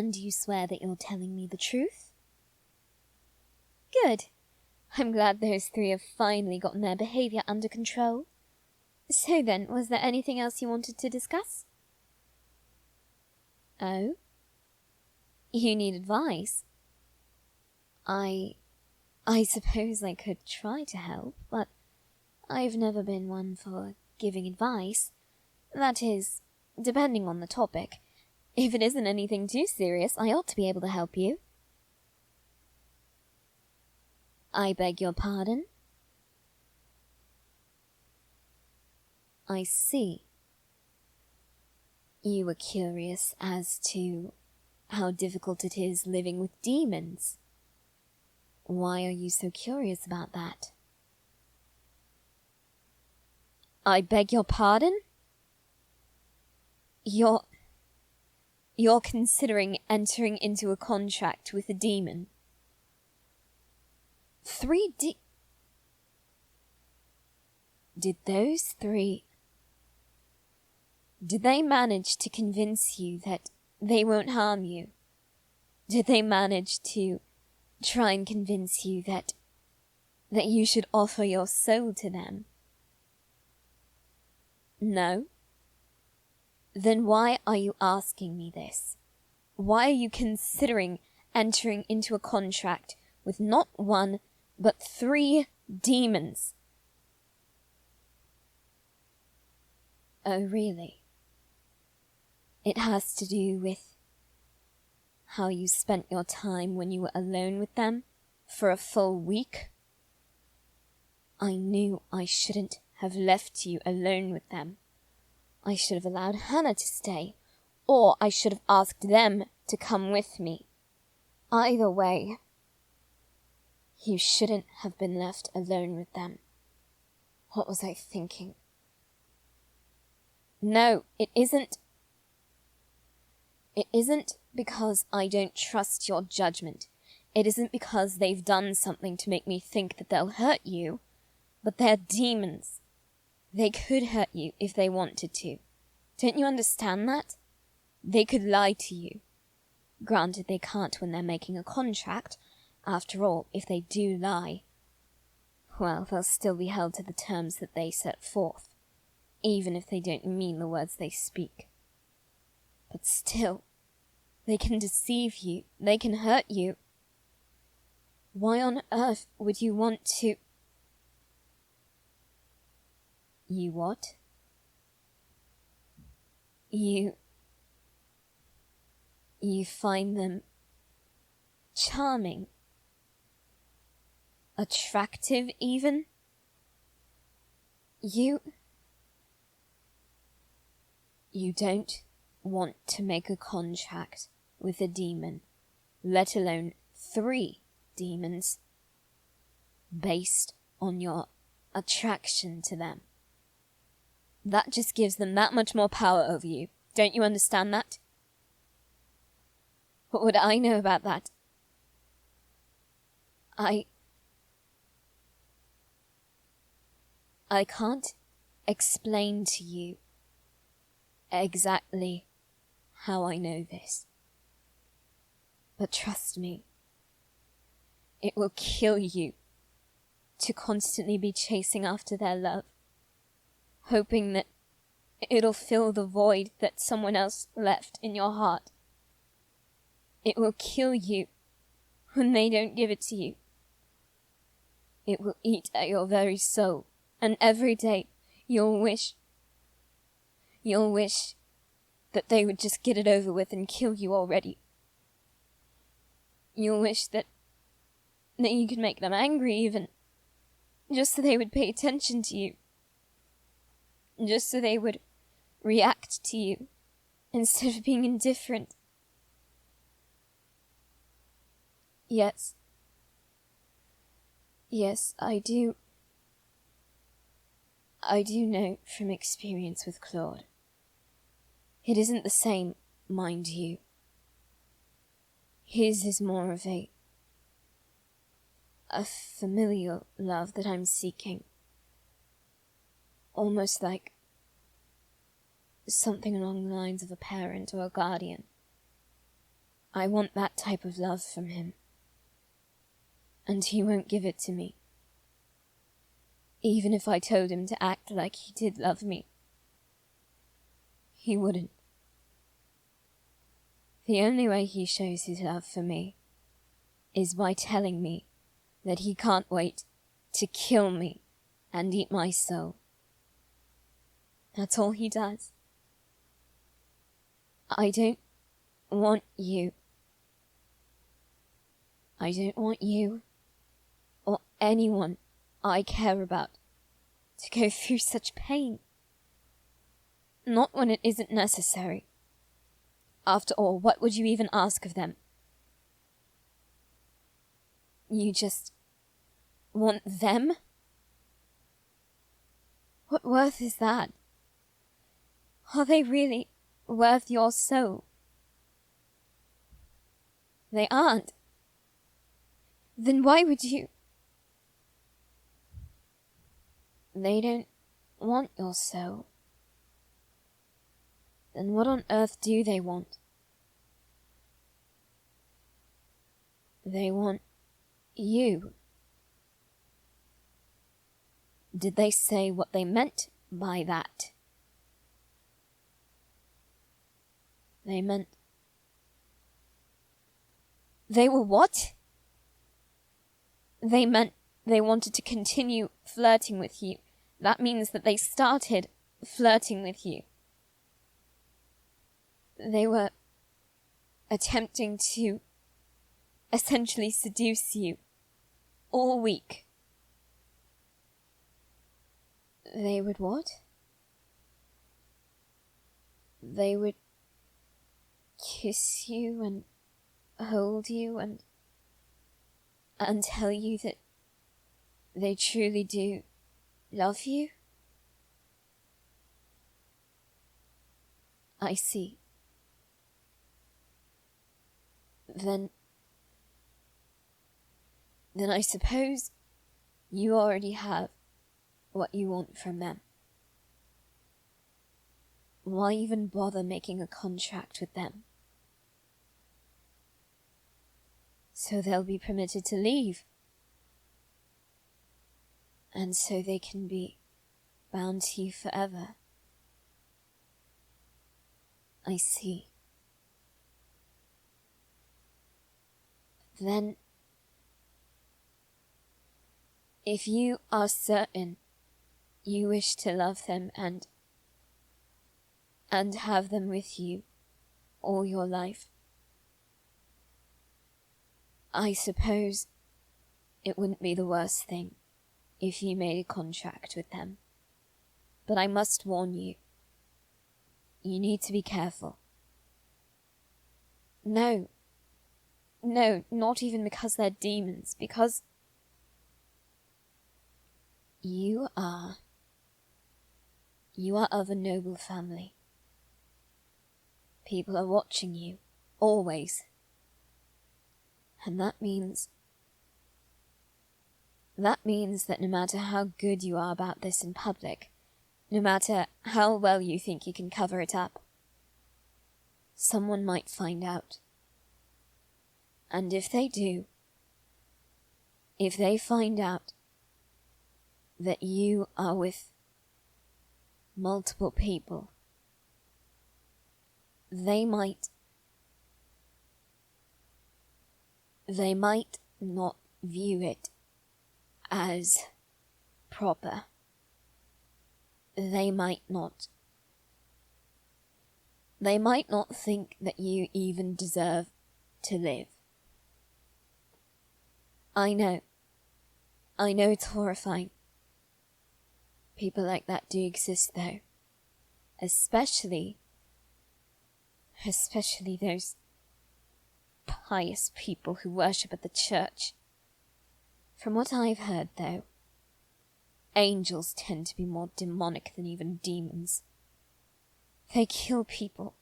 And you swear that you're telling me the truth? Good. I'm glad those three have finally gotten their behavior under control. So then, was there anything else you wanted to discuss? Oh? You need advice? I suppose I could try to help, but I've never been one for giving advice. That is, depending on the topic. If it isn't anything too serious, I ought to be able to help you. I beg your pardon? I see. You were curious as to how difficult it is living with demons. Why are you so curious about that? I beg your pardon? You're considering entering into a contract with a demon. Did those three... Did they manage to convince you that they won't harm you? Did they manage to try and convince you that you should offer your soul to them? No? Then why are you asking me this? Why are you considering entering into a contract with not one, but 3 demons? Oh, really? It has to do with how you spent your time when you were alone with them for a full week? I knew I shouldn't have left you alone with them. I should have allowed Hannah to stay, or I should have asked them to come with me. Either way, you shouldn't have been left alone with them. What was I thinking? No, it isn't. It isn't because I don't trust your judgment. It isn't because they've done something to make me think that they'll hurt you, but they're demons. They could hurt you if they wanted to. Don't you understand that? They could lie to you. Granted, they can't when they're making a contract. After all, if they do lie, well, they'll still be held to the terms that they set forth, even if they don't mean the words they speak. But still, they can deceive you, they can hurt you. Why on earth would you want to... You what? You find them charming? Attractive, even? You don't want to make a contract with a demon, let alone 3 demons, based on your attraction to them. That just gives them that much more power over you. Don't you understand that? What would I know about that? I can't explain to you exactly how I know this. But trust me, it will kill you to constantly be chasing after their love, hoping that it'll fill the void that someone else left in your heart. It will kill you when they don't give it to you. It will eat at your very soul, and every day you'll wish that they would just get it over with and kill you already. You'll wish that you could make them angry even, just so they would pay attention to you. Just so they would react to you, instead of being indifferent. Yes, I do know from experience with Claude. It isn't the same, mind you. His is more of a familial love that I'm seeking. Almost like something along the lines of a parent or a guardian. I want that type of love from him. And he won't give it to me. Even if I told him to act like he did love me, he wouldn't. The only way he shows his love for me is by telling me that he can't wait to kill me and eat my soul. That's all he does. I don't want you. I don't want you or anyone I care about to go through such pain. Not when it isn't necessary. After all, what would you even ask of them? You just want them? What worth is that? Are they really worth your soul? They aren't. Then why would you? They don't want your soul. Then what on earth do they want? They want you. Did they say what they meant by that? They meant... They were what? They meant they wanted to continue flirting with you. That means that they started flirting with you. They were attempting to essentially seduce you all week. They would what? They would kiss you and hold you and tell you that they truly do love you? I see. Then I suppose you already have what you want from them. Why even bother making a contract with them? So they'll be permitted to leave. And so they can be bound to you forever. I see. Then, if you are certain you wish to love them and have them with you all your life, I suppose it wouldn't be the worst thing if you made a contract with them. But I must warn you, you need to be careful. No, not even because they're demons, because you are of a noble family. People are watching you, always. And that means that no matter how good you are about this in public, no matter how well you think you can cover it up, someone might find out. And if they do, if they find out that you are with multiple people, they might not view it as proper. They might not think that you even deserve to live. I know it's horrifying. People like that do exist, though. Especially those pious people who worship at the church. From what I've heard, though, angels tend to be more demonic than even demons. They kill people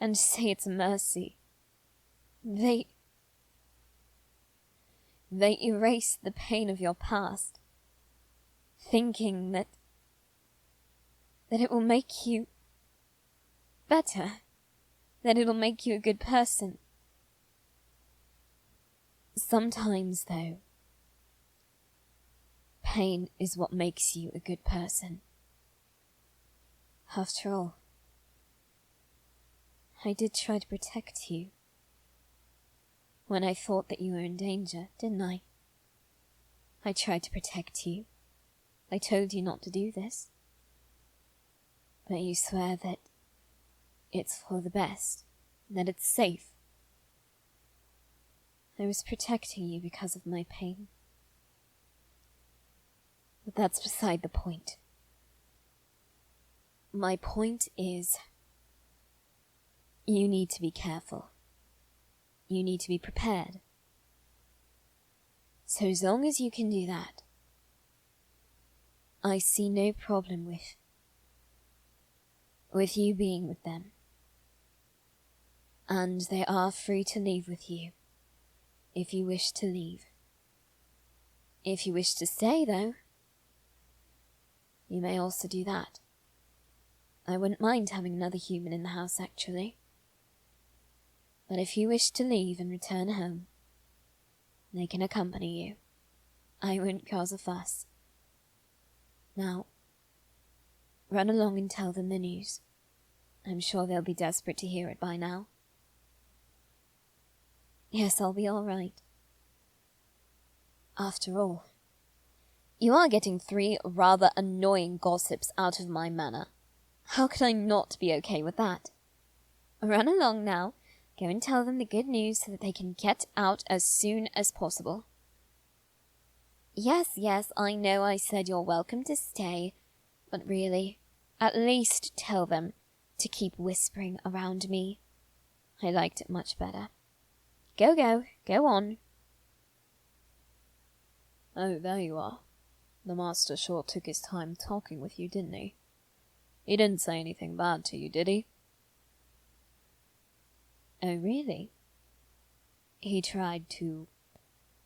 and say it's mercy. They erase the pain of your past, thinking that it will make you better, that it'll make you a good person. Sometimes, though, pain is what makes you a good person. After all, I did try to protect you when I thought that you were in danger, didn't I? I tried to protect you. I told you not to do this. But you swear that it's for the best, that it's safe. I was protecting you because of my pain. But that's beside the point. My point is, you need to be careful. You need to be prepared. So as long as you can do that, I see no problem with you being with them. And they are free to leave with you, if you wish to leave. If you wish to stay, though, you may also do that. I wouldn't mind having another human in the house, actually. But if you wish to leave and return home, they can accompany you. I won't cause a fuss. Now, run along and tell them the news. I'm sure they'll be desperate to hear it by now. Yes, I'll be all right. After all, you are getting 3 rather annoying gossips out of my manor. How could I not be okay with that? Run along now. Go and tell them the good news so that they can get out as soon as possible. Yes, I know I said you're welcome to stay, but really, at least tell them to keep whispering around me. I liked it much better. Go on. Oh, there you are. The master sure took his time talking with you, didn't he? He didn't say anything bad to you, did he? Oh, really? He tried to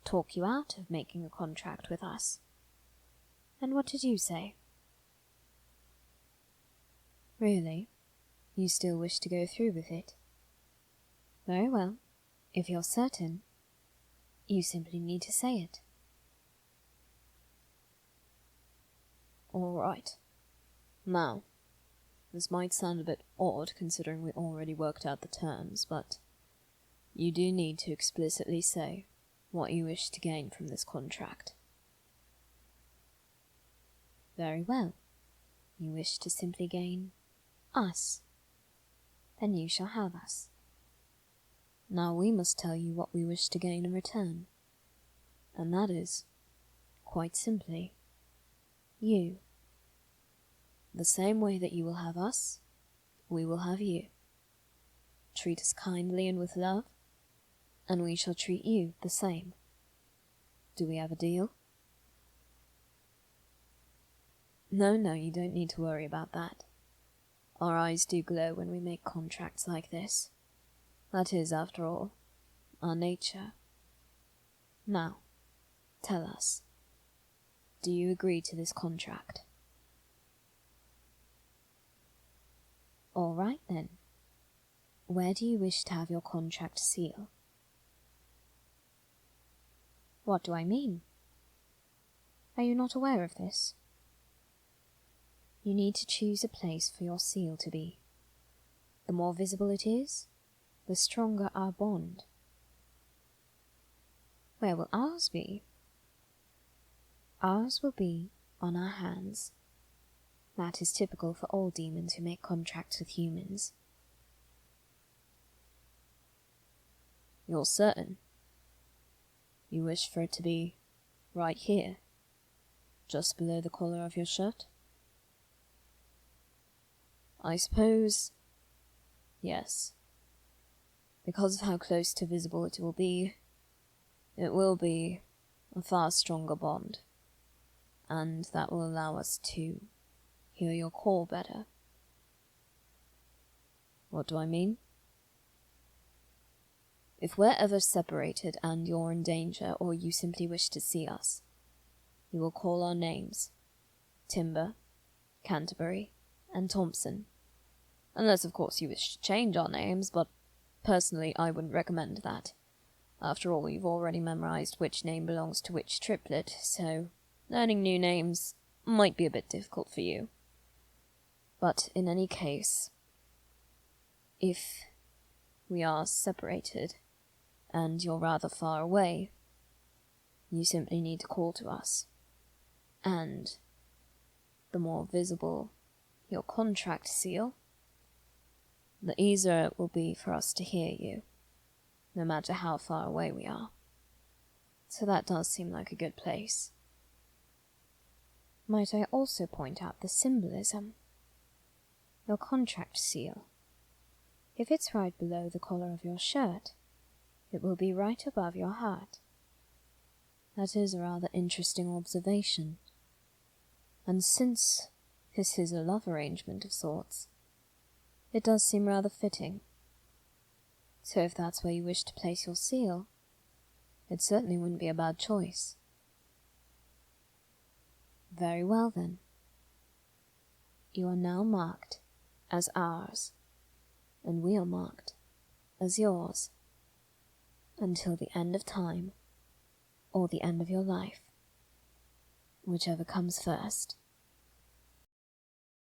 talk you out of making a contract with us. And what did you say? Really? You still wish to go through with it? Very well. If you're certain, you simply need to say it. All right. Now, this might sound a bit odd considering we already worked out the terms, but you do need to explicitly say what you wish to gain from this contract. Very well. You wish to simply gain us. Then you shall have us. Now we must tell you what we wish to gain in return. And that is, quite simply, you. The same way that you will have us, we will have you. Treat us kindly and with love, and we shall treat you the same. Do we have a deal? No, you don't need to worry about that. Our eyes do glow when we make contracts like this. That is, after all, our nature. Now, tell us, do you agree to this contract? All right, then. Where do you wish to have your contract seal? What do I mean? Are you not aware of this? You need to choose a place for your seal to be. The more visible it is, the stronger our bond. Where will ours be? Ours will be on our hands. That is typical for all demons who make contracts with humans. You're certain? You wish for it to be right here, just below the collar of your shirt? I suppose, yes. Because of how close to visible it will be a far stronger bond, and that will allow us to hear your call better. What do I mean? If we're ever separated and you're in danger, or you simply wish to see us, you will call our names: Timber, Canterbury, and Thompson. Unless, of course, you wish to change our names, but personally I wouldn't recommend that. After all, you've already memorized which name belongs to which triplet, so learning new names might be a bit difficult for you. But in any case, if we are separated and you're rather far away, you simply need to call to us. And the more visible your contract seal, the easier it will be for us to hear you, no matter how far away we are. So that does seem like a good place. Might I also point out the symbolism? Your contract seal. If it's right below the collar of your shirt, it will be right above your heart. That is a rather interesting observation. And since this is a love arrangement of sorts, it does seem rather fitting. So if that's where you wish to place your seal, it certainly wouldn't be a bad choice. Very well then. You are now marked as ours, and we are marked as yours, until the end of time, or the end of your life, whichever comes first.